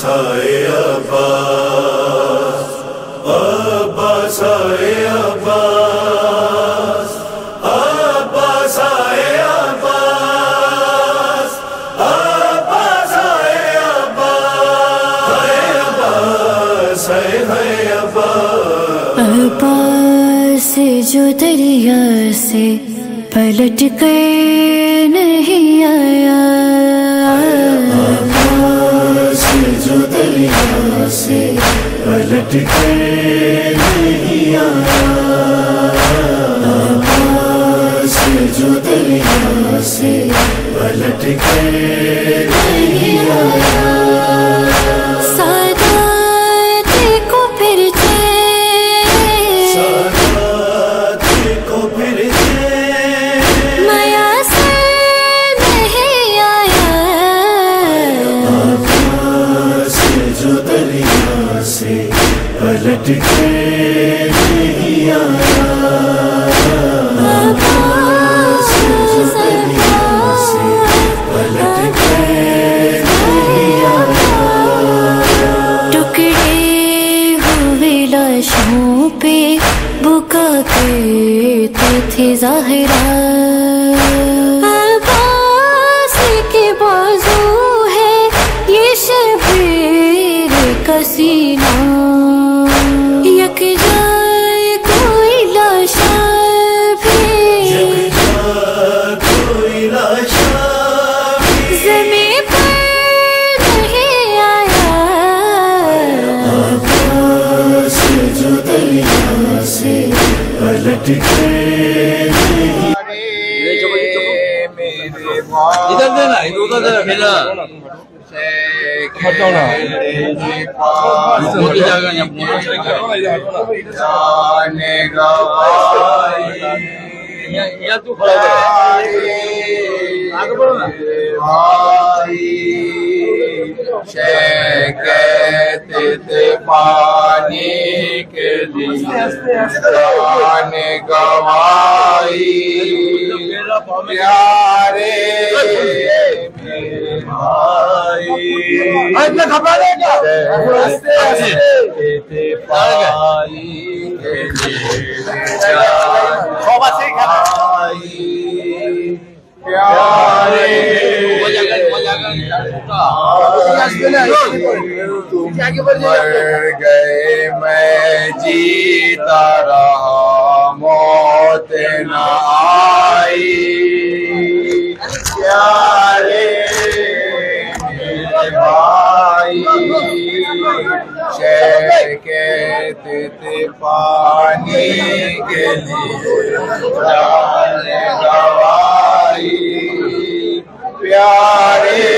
آئے عباس، عباس آئے عباس، عباس آئے عباس، عباس آئے عباس، ہے عباس، عباس جو دریا سے پلٹ کر نہیں آیا، عباس جو دریا سے پلٹ کر نہیں آیا، عباس جو دریا سے پلٹ کر نہیں آیا، سادات کو پھر سادات کو پھر میسر نہیں آیا، عباس جو دریا سے پلٹ کر نہیں آیا، عباس جو دریا سے پلٹ کر نہیں آیا، ٹکڑے ہوئے لاشوں پہ بکا کرتے تھے ظاہرہ، عباس کے بازو ہے یہ شبیر کا سینہ، یک جائے کوئی لاشا بھی کوئی لاشا زمین پر نہیں آیا، عباس جو دریا سے پلٹ کر نہیں ادھر دینا ادھر دینا میرا موٹی جگہ یا تو کھڑا کر آگے بڑھو نا، کہتے تھے پانی کے لیے جان گوائی، پیارے میرے بھائی، کہتے تھے پانی کے لیے جان گوائی، پیارے مر گئے میں جیتا رہا موت نہ آئی، پیارے میرے بھائی، شہر کہتے تھے پانی کے لیے جان گوائی، پیارے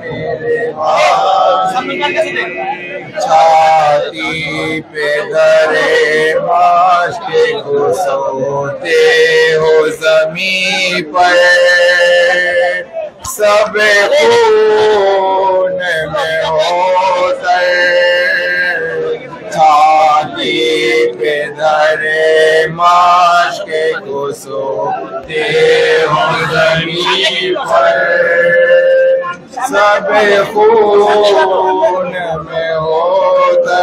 میرے بھائی، چھاتی پہ دھرے مشق کو سوتے ہو زمین پر، سب خون میں ہوتا چھاتی پہ دھرے مشق کو سوتے ہو زمین پر، سب خون میں ہوتا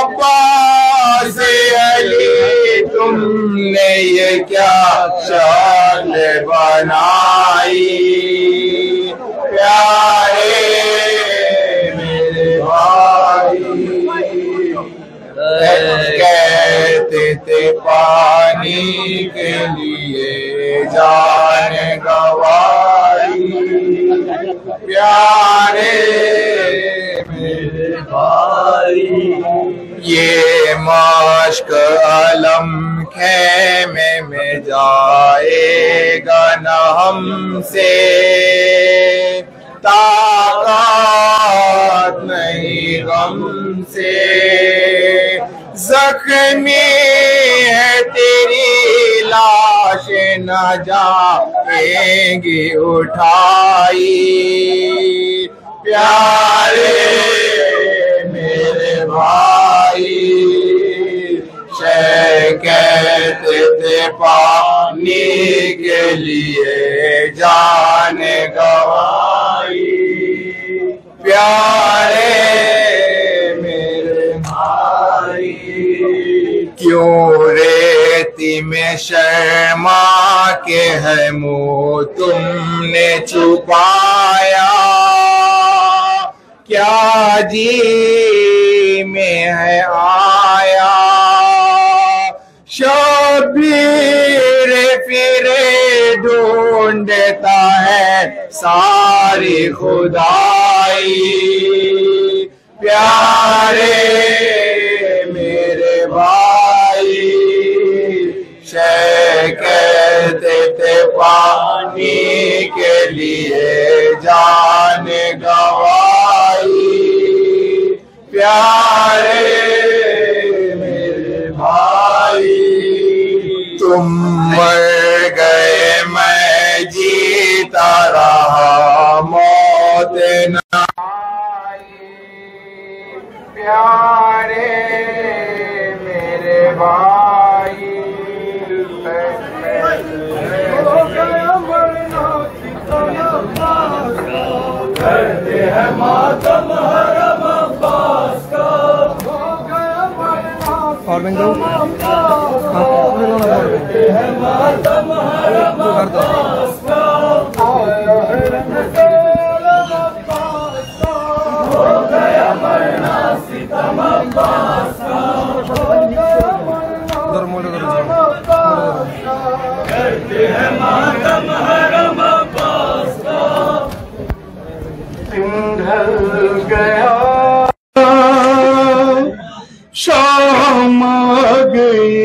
عباس علی تم نے یہ کیا شان بنائی، پیارے میرے بھائی، کہتے تھے پانی کے لیے جان گوائی، پیارے میرے بھائی، یہ مشق علم خیمے میں جائے گا نہ ہم سے، طاقت نہیں غم سے، زخمی ہے تیری لاش نہ جائیں گی اٹھائی، پیارے میرے بھائی، کہتے تھے پانی کے لیے جان گوائی، میں شرما کے ہے منہ تم نے چھپایا، کیا جی میں ہے آیا، شبیر پھرے ڈھونڈتا ہے ساری خدائی، پیارے میرے بھائی شے کہتے تھے پانی کے لیے جان گوائی، پیارے میرے بھائی تم مر گئے میں جیتا رہا موت نہ آئی، پیارے میرے بھائی کرتے ہیں ماتم حرم عباس کا، اور بن دو کرتے ہیں ماتم حرم عباس کا، ہو گیا مرنا ستم عباس کا، کرتے ہیں ماتم حرم عباس کا، دن ڈھل گیا شام آ گئی،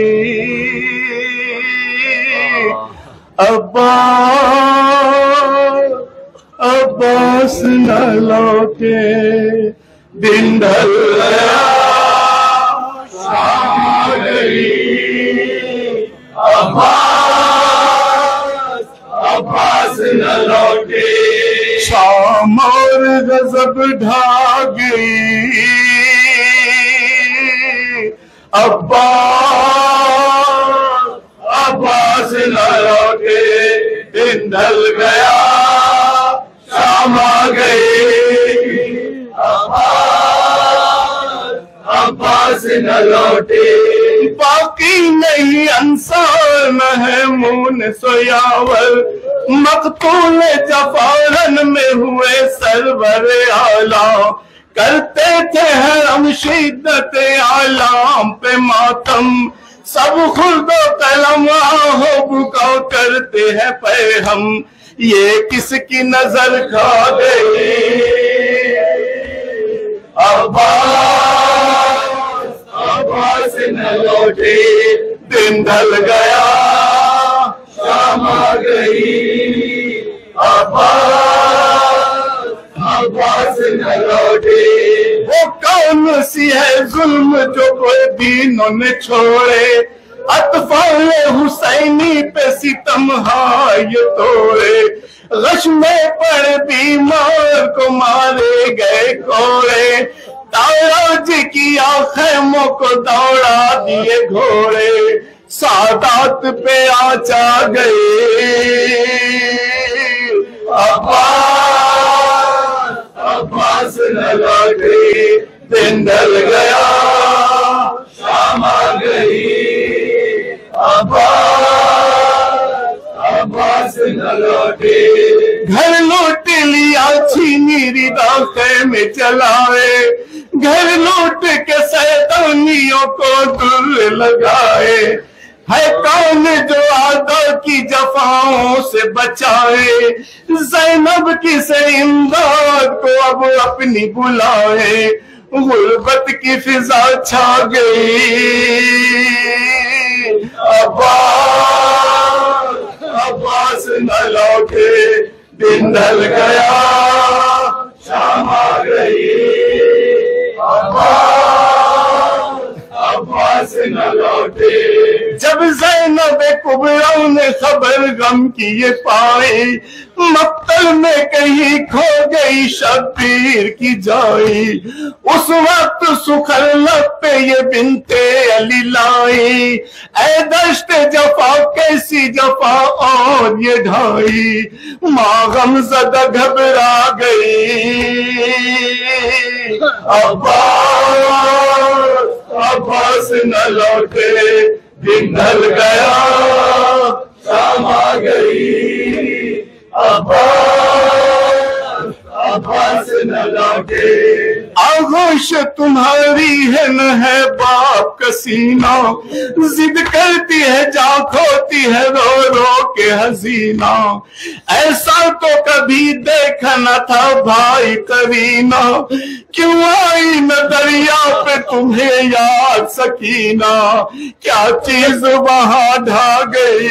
عباس نہ لوٹے، دن ڈھل گیا شام آ گئی، عباس نہ لوٹے، شام اور غضب ڈھا گئی، عباس نہ لوٹے، دن ڈھل گیا شام آ گئی، عباس نہ لوٹے، باقی نہیں انصار نہ ہے مون سیاور، مقتول جفارن میں ہوئے سرور اعلیٰ، کرتے تھے حرم شدت عالم پہ ماتم، سب خلد و قلم آہو بکا کرتے ہیں پیغم، یہ کس کی نظر کھا گئی، عباس نہ لوٹے، دن ڈھل گیا شام آ گئی، عباس نہ لوٹے، وہ کون سی ہے ظلم جو کوئی دینوں نے چھوڑے، اطفال حسینی پہ ستم ہائے توڑے، غش میں پڑ بیمار کو مارے گئے کوڑے، تاراج کیا خیموں کو دوڑا دیے گھوڑے، سادات پہ آچا گئے، عباس نہ لوٹے، دن ڈھل گیا شام آ گئی، عباس نہ لوٹے، گھر لوٹ لیا چھینی ردا خیمے چلائے، گھر لوٹ کے شیطانیوں کو در لگائے، ہے کون جو آدھا کی جفاؤں سے بچائے، زینب کی سے امداد کو اب اپنی بلائے، غربت کی فضا چھا گئی، عباس نہ لوٹے، دن ڈھل گیا شام آ گئی، عباس نہ لوٹے، جب زینب کبریٰ نے خبر غم کی یہ پائی، مقتل میں کہیں کھو گئی شبیر کی جائی، اس وقت سکھر لب پہ یہ بنتے علی لائی، اے دشت جفا کیسی جفا اور یہ ڈھائی، ماں غمزدہ گھبرا گئی، عباس نہ لوٹے، دن ڈھل گیا شام آ گئی عباس نہ لوٹے آغوش تمہاری ہے نہ ہے باپ کا سینہ ضد کرتی ہے جا کھوتی ہے رو رو کے حسینہ ایسا تو کبھی دیکھا نہ تھا بھائی کرینہ کیوں آئی نہ دریا پہ تمہیں یاد سکینہ کیا چیز وہاں ڈھا گئی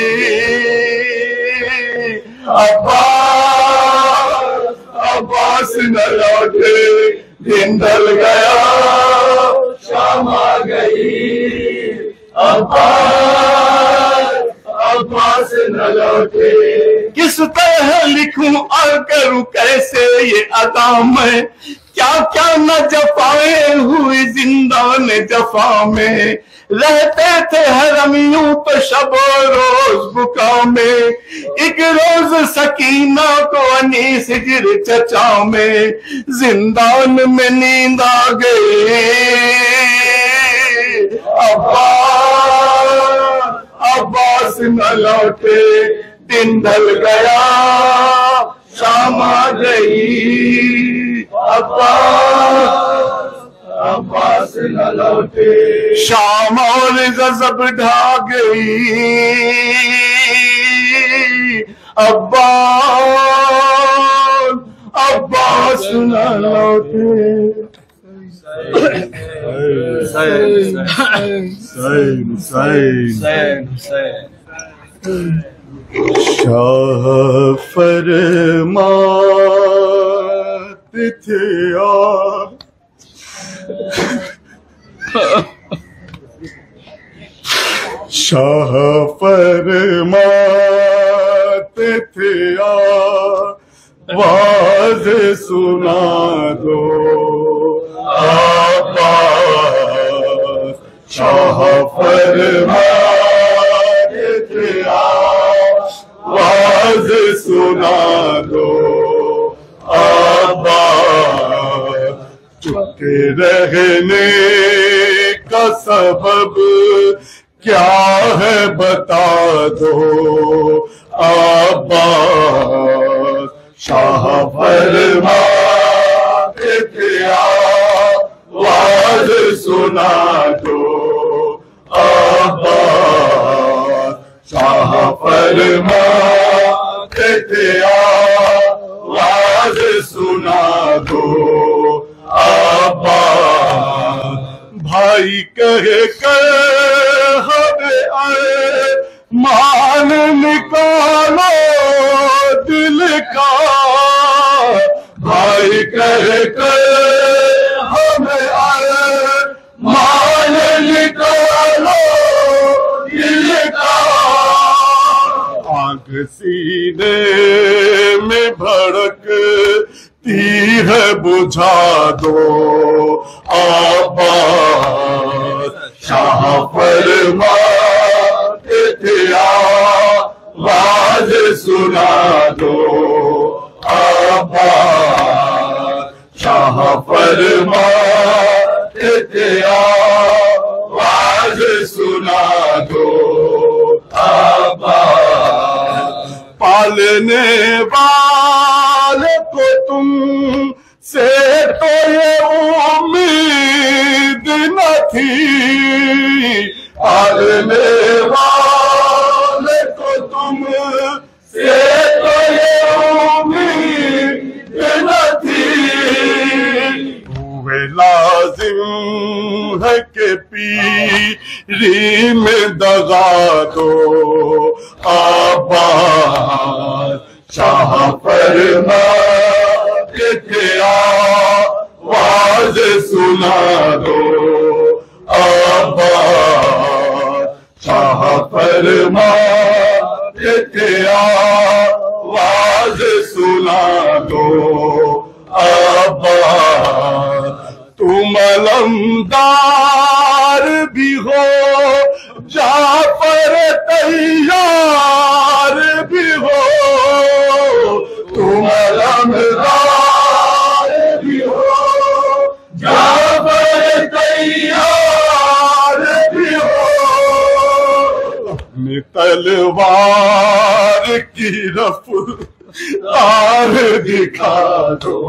عباس نہ لوٹے دن ڈھل گیا شام آ گئی عباس نہ لوٹے کس طرح لکھوں اور کروں کیسے یہ ادا میں کیا کیا نہ جفائیں ہوئی زندان جفا میں رہتے تھے حرمیوں تو شب و روز بکا میں ایک روز سکینہ کو انیس ہجر چچا میں زندان میں نیند آ گئی عباس نہ لوٹے دن ڈھل گیا شام آ گئی عباس نہ لوٹے شام اور غضب ڈھا گئی عباس نہ لوٹے شاہ فرماتے تھے شاہ فرماتے تھے آواز سنا دو شاہ فرماتے تھے آواز سنا دو چپ رہنے کا سبب کیا ہے بتا دو عباس شاہ فرماتے تھے آواز سنا دو عباس شاہ فرماتے تھے آواز سنا دو عباس بھائی کہے کر ہمیں مان نکالو دل کا بھائی کہے کر ہمیں مان نکالو دل کا آنکھ سینے میں بھڑکتی ہے بجھا دو عباس شاہ فرماتے تھے آواز سنا دو عباس شاہ فرماتے تھے آواز سنا دو عباس پالنے والے کو تم سے تو یہ امید نہ تھی پالنے والے کو تم سے تو یہ امید نہ تھی ہوئے لازم ہے کہ پیری میں دغا دو عباس شاہ فرماتے تھے آواز سنا دو عباس شاہ فرماتے تھے آواز سنا دو عباس تم علمدار بھی ہو جعفر تیار بھی ہو تم علمدار بھی ہو جعفر تیار بھی ہو تلوار کی رفتار دکھا دو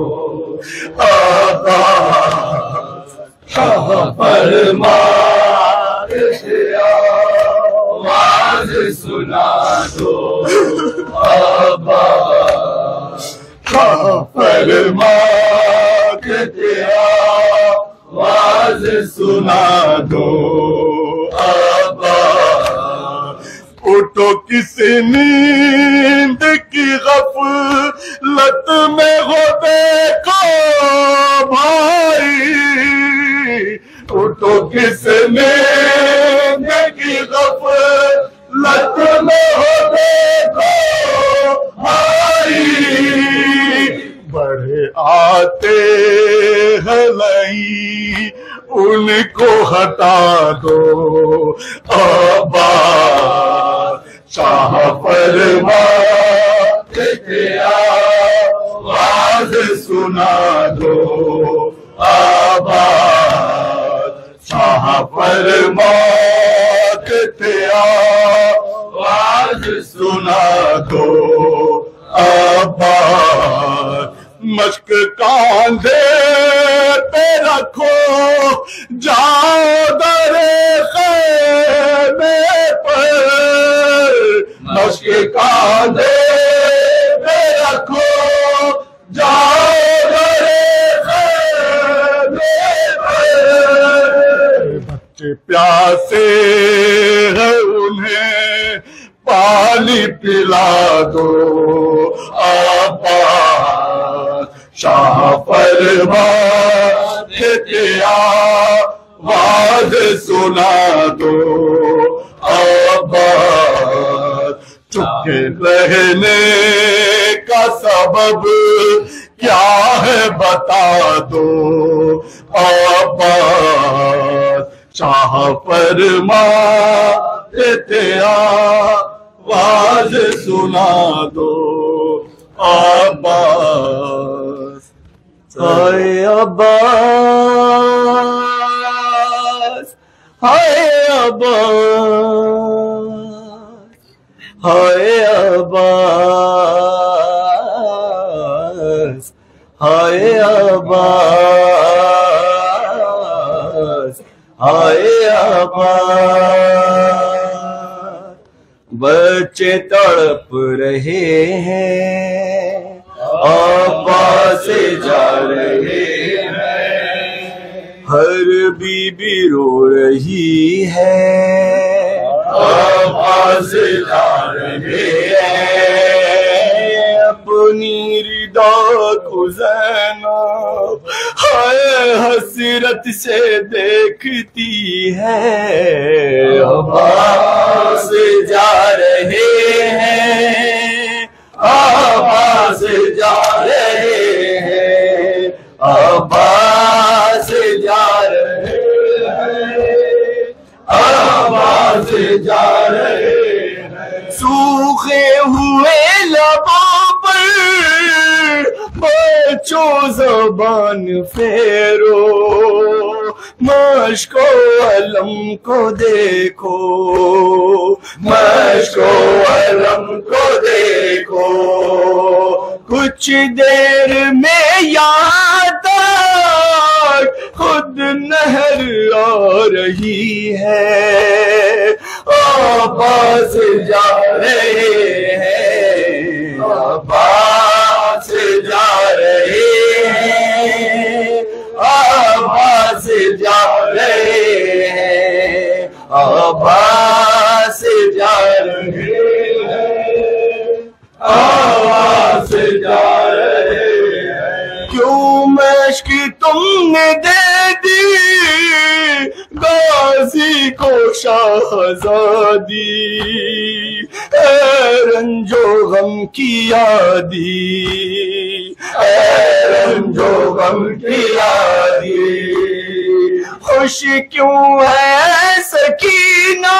آباد شاہ فرمان سے آواز سنا دو آباد شاہ فرمان سے آواز سنا دو آباد اٹھو کسی نیند کی غفلت میں ہو دیکھو بھائی اٹھو کس نیند کی غفلت میں ہو دیکھو بھائی بڑھے آتے ہیں نہیں ان کو ہٹا دو آباد شاہ فرمان سے آواز سنا دو آباد شاہ فرمان سے آواز سنا دو آباد مشق کاندھے پہ رکھو جاؤ در خیمے پر مشق کاندھے پہ رکھو جاؤ در خیمے پر بچے پیاسے ہیں انہیں پانی پلا دو آباد شاہ فرمان سے آواز سنا دو آباد چپکے رہنے کا سبب کیا ہے بتا دو آباد شاہ فرمان سے آواز سنا دو عباس ہائے عباس ہائے عباس ہائے عباس ہائے عباس ہائے عباس بچے تڑپ رہے ہیں عباس سے جا رہے ہیں ہر بیوی رو رہی ہے عباس سے جا رہے ہیں اپنی ردا کو زینب ہائے حسرت سے دیکھتی ہے عباس جا رہے ہیں عباس جا رہے ہیں عباس جا رہے ہیں عباس جا رہے ہیں سوکھے ہوئے لبوں پر بچوں زبان پھیرو مشک و علم کو دیکھو مشک و علم کو دیکھو کچھ دیر میں یہاں تک خود نہر آ رہی ہے عباس جا رہے ہیں عباس جا رہے ہیں عباس جا رہے ہیں عباس جا رہے ہیں عباس جا رہے ہیں کیوں مشق تم نے دے دی غازی کو شہزادی اے رنج و غم کی یادی اے رنج و غم کی یادی خوش کیوں ہے سکینہ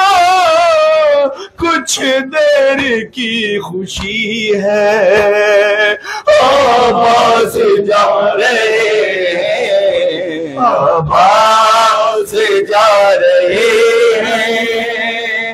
کچھ دیر کی خوشی ہے عباس جا رہے ہیں عباس جا رہے ہیں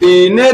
3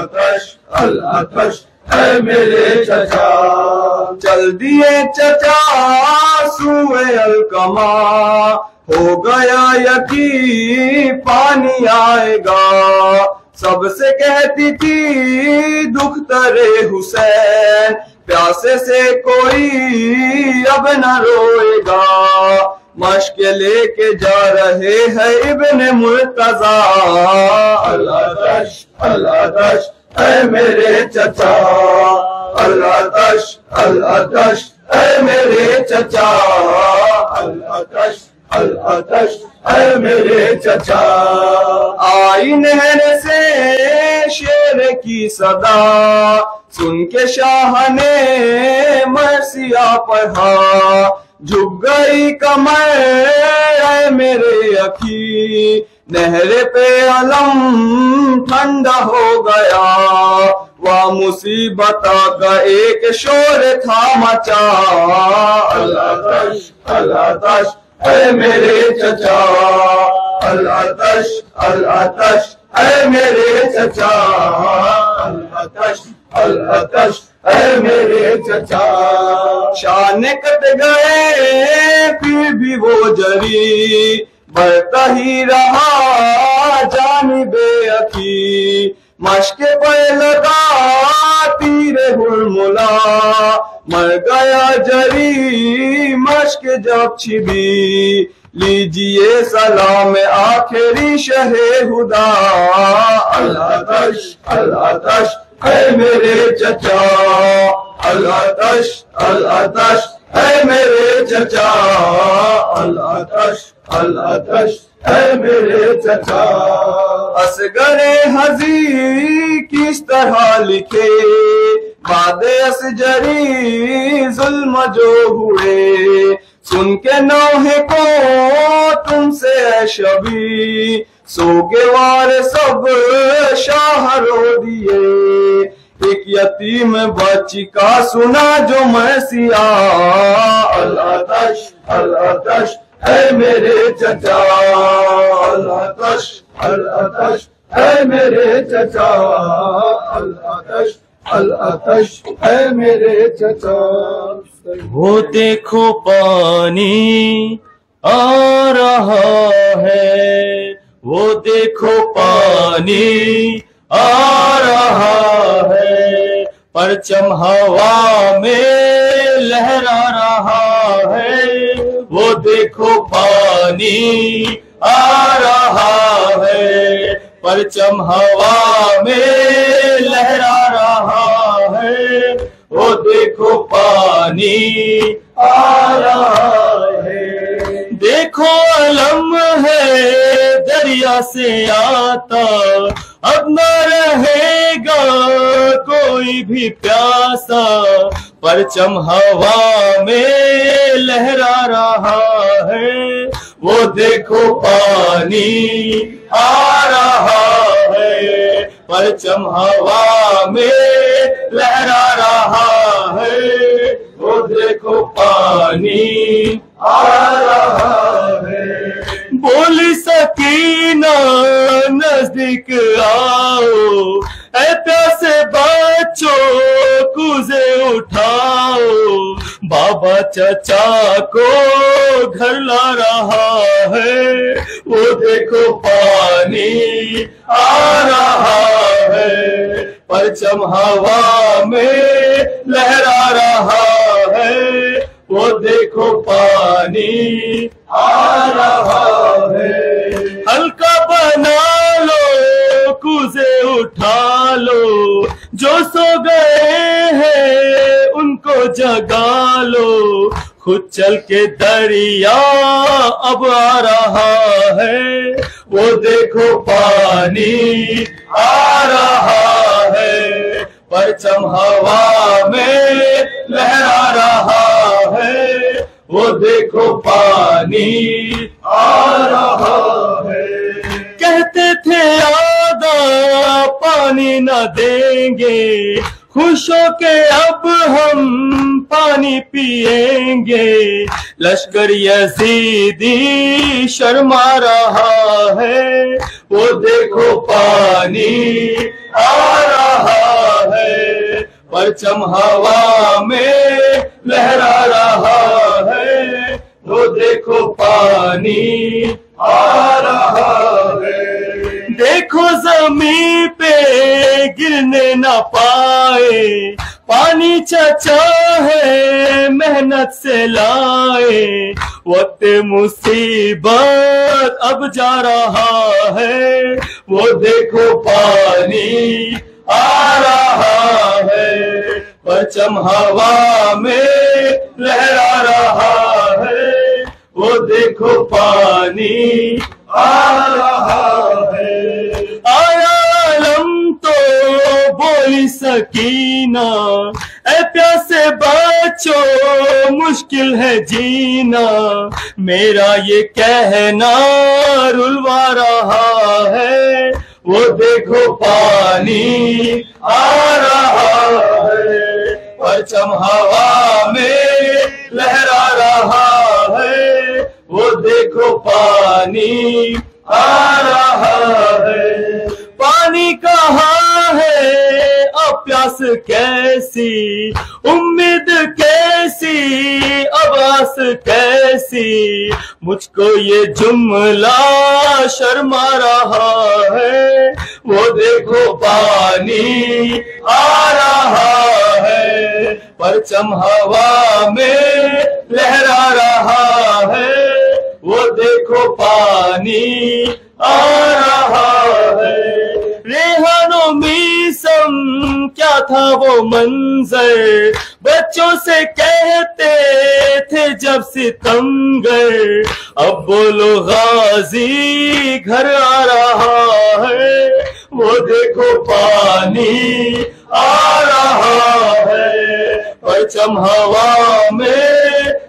العطش العطش اے میرے چچا، چل دیے چچا سوئے الکما، ہو گیا یقین پانی آئے گا، سب سے کہتی تھی دختر حسین، پیاسے سے کوئی اب نہ روئے گا، مشق لے کے جا رہے ہیں ابن مرتضیٰ، العطش العطش اے میرے چچا، العطش العطش اے میرے چچا، العطش العطش اے میرے چچا، آئی نہر سے شیر کی صدا، سن کے شاہ نے مرثیہ پڑھا، جھک گئی کمر اے میرے اکھی، نہر پہ علم ٹھنڈا ہو گیا، وہ مصیبت کا ایک شور تھا مچا، العطش العطش اے میرے چچا، العطش العطش اے میرے چچا، العطش العطش اے میرے چچا، شان کٹ گئے پھر بھی وہ جری، بڑھتا ہی رہا جانب اکھی، مشق پہ لگا تیر ہرملا، مر گیا جری مشق جب چھبی، لیجئے سلام آخری شہ ہدا، العطش العطش اے میرے چچا، العطش العطش اے میرے چچا، العطش العطش اے میرے چچا، اصغر حضی کس طرح لکھے بعد اسجری ظلم جو ہوئے، سن کے نوح کو تم سے اے شبی، سو کے وار سب شاہ رو دیے، ایک یتیم بچی کا سنا جو مرثیہ، العطش العطش اے میرے چچا، العطش العطش اے میرے چچا، العطش العطش اے میرے چچا، وہ دیکھو پانی آ رہا ہے، وہ دیکھو پانی آ رہا ہے، پرچم ہوا میں لہرا رہا ہے، وہ دیکھو پانی آ رہا ہے، پرچم ہوا میں لہرا رہا ہے، وہ دیکھو پانی آ رہا ہے، دیکھو علم ہے دریا سے آتا، اب نہ رہے گا کوئی بھی پیاسا، پرچم ہوا میں لہرا رہا ہے، وہ دیکھو پانی آ رہا ہے، پرچم ہوا میں لہرا رہا ہے، وہ دیکھو پانی آ رہا ہے، بولی سکینہ نزدیک آؤ، اے پیاسے بچوں کوزے اٹھاؤ، بابا چچا کو گھر لا رہا ہے، وہ دیکھو پانی آ رہا ہے، پرچم ہوا میں لہرا رہا ہے، وہ دیکھو پانی آ رہا ہے، ہلکا بنا لو کوزے اٹھا لو، جو سو گئے ہیں ان کو جگا لو، خود چل کے دریا اب آ رہا ہے، وہ دیکھو پانی آ رہا ہے، پرچم ہوا میں لہرا رہا ہے، وہ دیکھو پانی آ رہا ہے، کہتے تھے آدھا پانی نہ دیں گے، خوش ہو کے اب ہم پانی پیئیں گے، لشکر یزیدی شرما رہا ہے، وہ دیکھو پانی آ رہا ہے، پرچم ہوا میں لہرا رہا ہے، وہ دیکھو پانی آ رہا ہے۔ دیکھو زمین پہ گرنے نہ پائے، پانی چچا ہے محنت سے لائے، وقت مصیبت اب جا رہا ہے، وہ دیکھو پانی آ رہا ہے، پرچم ہوا میں لہرا رہا ہے، وہ دیکھو پانی آ رہا ہے۔ آیا علم تو بولی سکینہ، اے پیاسے بچو مشکل ہے جینا، میرا یہ کہنا رلوا رہا ہے، وہ دیکھو پانی آ رہا ہے، پرچم ہوا میں لہرا رہا ہے، وہ دیکھو پانی آ رہا ہے۔ پانی کہاں ہے اب پیاس کیسی، امید کیسی اب آس کیسی، مجھ کو یہ جملہ شرما رہا ہے، وہ دیکھو پانی آ رہا ہے، پرچم ہوا میں لہرا رہا ہے، وہ دیکھو پانی آ رہا ہے۔ ریحان و میسم کیا تھا وہ منظر، بچوں سے کہتے تھے جب ستمگر، اب بولو غازی گھر آ رہا ہے، وہ دیکھو پانی آ رہا ہے، پرچم ہوا میں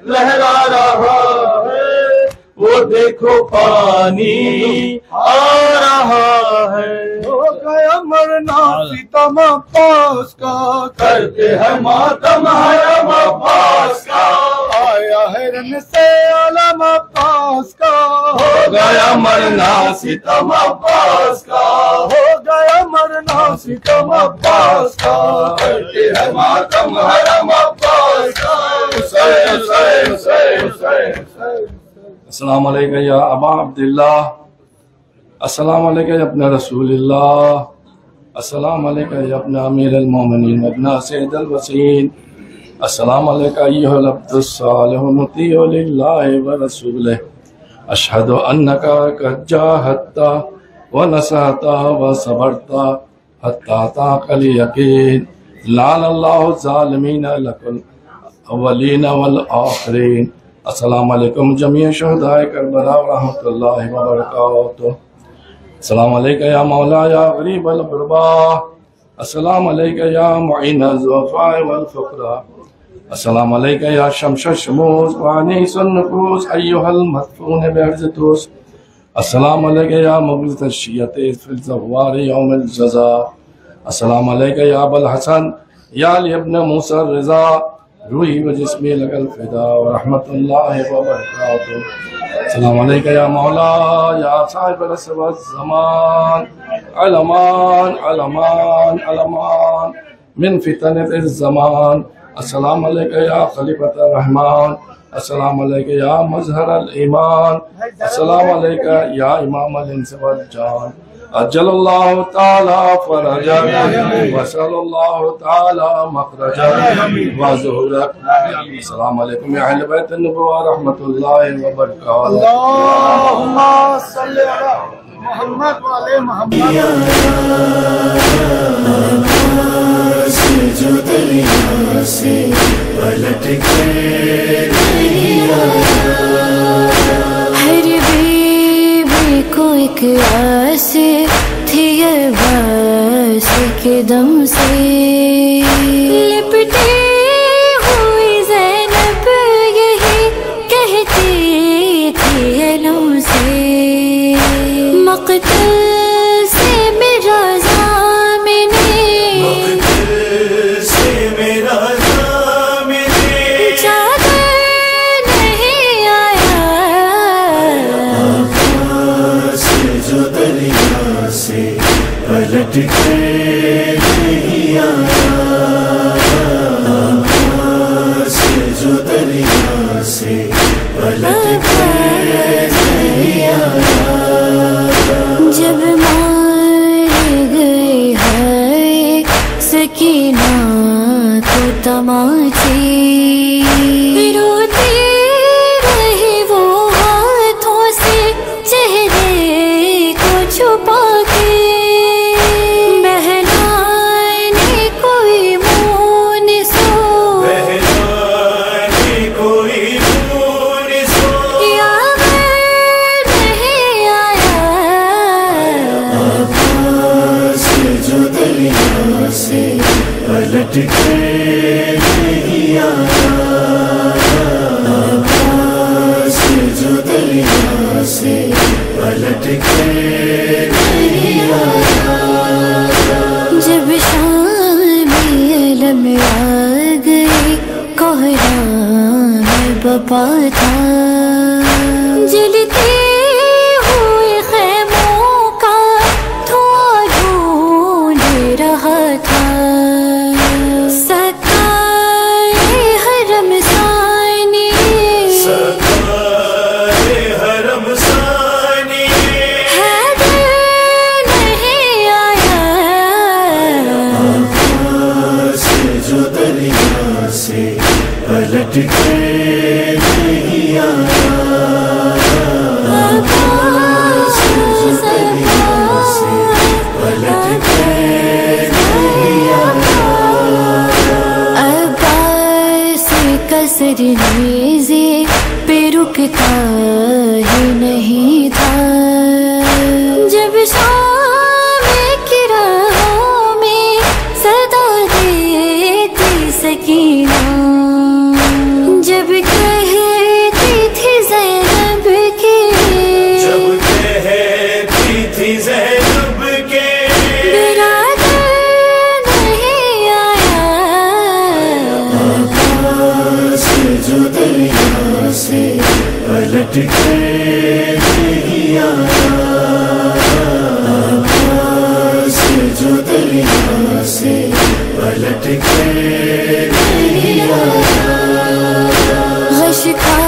لہرا رہا ہے، وہ دیکھو پانی آ رہا ہے۔ ہو گیا مرنا ستم عباس کا، کرتے ہیں ماتم حرم عباس کا، آیا ہے رن سے عالم عباس کا، ہو گیا مرنا ستم عباس کا، ہو گیا مرنا ستم عباس کا، کرتے ہیں ماتم حرم عباس کا۔ حسین حسین حسین حسین۔ السلام علیکم یا ابا عبداللہ، السلام علیکم یا ابن رسول اللہ، السلام علیکم یا ابن امیر المومنین ابن سید الوسین، السلام علیکم ایہا العبد الصالح مطیع للہ ورسولہ، اشہد انکا قد جاہدت ونصحت وصبرت حتی اتاک الیقین، لعن اللہ الظالمین لکم الاولین والآخرین۔ السلام علیکم جمیع شہداء کربلا ورحمۃ اللہ وبرکاتہ۔ السلام علیکم یا مولا یا غریب الغرباء، السلام علیکم یا معین الضعفاء والفقراء، السلام علیکم یا شمس الشموس وانیس النفوس ایہا المدفون بعرض توس، السلام علیکم یا مغلظ الشیعۃ فی الزوار یوم الجزاء، السلام علیکم یا ابا الحسن یا علی ابن موسیٰ الرضا، روحی و جسمی لک الفدا ورحمۃ اللہ وبرکاتہ۔ السلام علیکم یا مولا یا صاحب العصر والزمان، علمان علمان علمان من فتنة الزمان، السلام علیکم یا خلیفۃ الرحمن، السلام علیکم یا مظہر الایمان، السلام علیکم یا امام الانس والجان، اجل اللہ تعالی فرجک وصل اللہ تعالی مخرجک وظہورک۔ السلام علیکم یا اہل بیت النبوہ رحمۃ اللہ وبرکاتہ۔ اللہم صلی علی محمد وعلی محمد۔ سے جو دریا سے پلٹ کے نہیں آیا، ہر بیوی کو ایک آس تھی عباس کے دم سے، لپٹی ہوئی زینب یہی کہتی تھی علم سے، مقتل سے میرا ضامن سے میرا ضامن چادر نہیں آیا، سے جو دریا سے پلٹ کے پلٹ کے نہیں آیا، عباس جو دریا سے پلٹ کے نہیں آیا۔ جب شام علم آ گئی کوہرام بپا تھا، جلتے ہوئے خیموں کا دھواں ڈھونڈ رہا تھا، سقائے حرم ثانی، سقائے حرم ثانی، حیدر نہیں آیا، عباس جو دریا سے پلٹ کے نہیں آیا، عباس جو دریا سے پلٹ کے نہیں آیا۔ عباس کا سر نیزے پہ رکتا ہی نہیں تھا، جب شام کی راہوں میں صدا دیتی سکینہ، جب کہتی تھی زینب کی، جب کہتی تھی زینب کے برادر نہیں آیا، عباس جو دریا سے پلٹ کے نہیں آیا، عباس جو دریا سے پلٹ کے نہیں آیا۔ غش کھا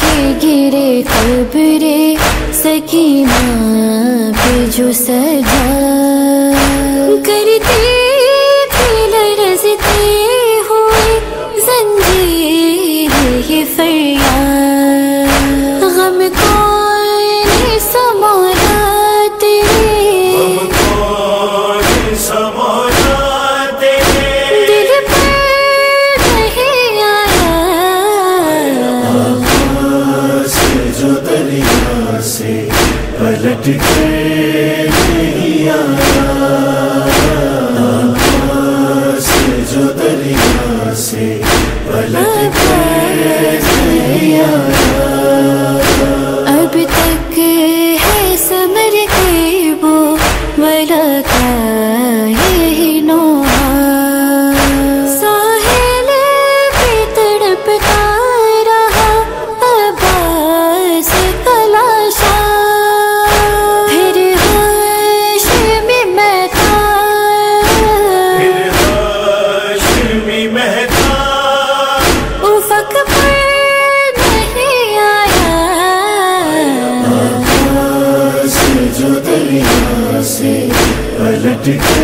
کے گرے قبر سکینہ پہ جو سجا، کرتی تھی لرزتے ہوئے زنجیر یہ فریاد، غم کو نہیں سمانا تیرے، ہم کون سمانا تیرے، دل پر نہیں آیا، عباس جو دریا سے پلٹ کے نہیں آیا، عباس جو دریا سے پلٹ کے نہیں آیا۔ اب تک ہے سمر کے وہ والا کا یہی نوحہ، ساحل پہ تڑپتا رہا عباس کا لاشا، پھر ہاشمی مہتا، پھر ہاشمی مہتا، افق پر نہیں آیا، عباس جو دریا سے پلٹ کے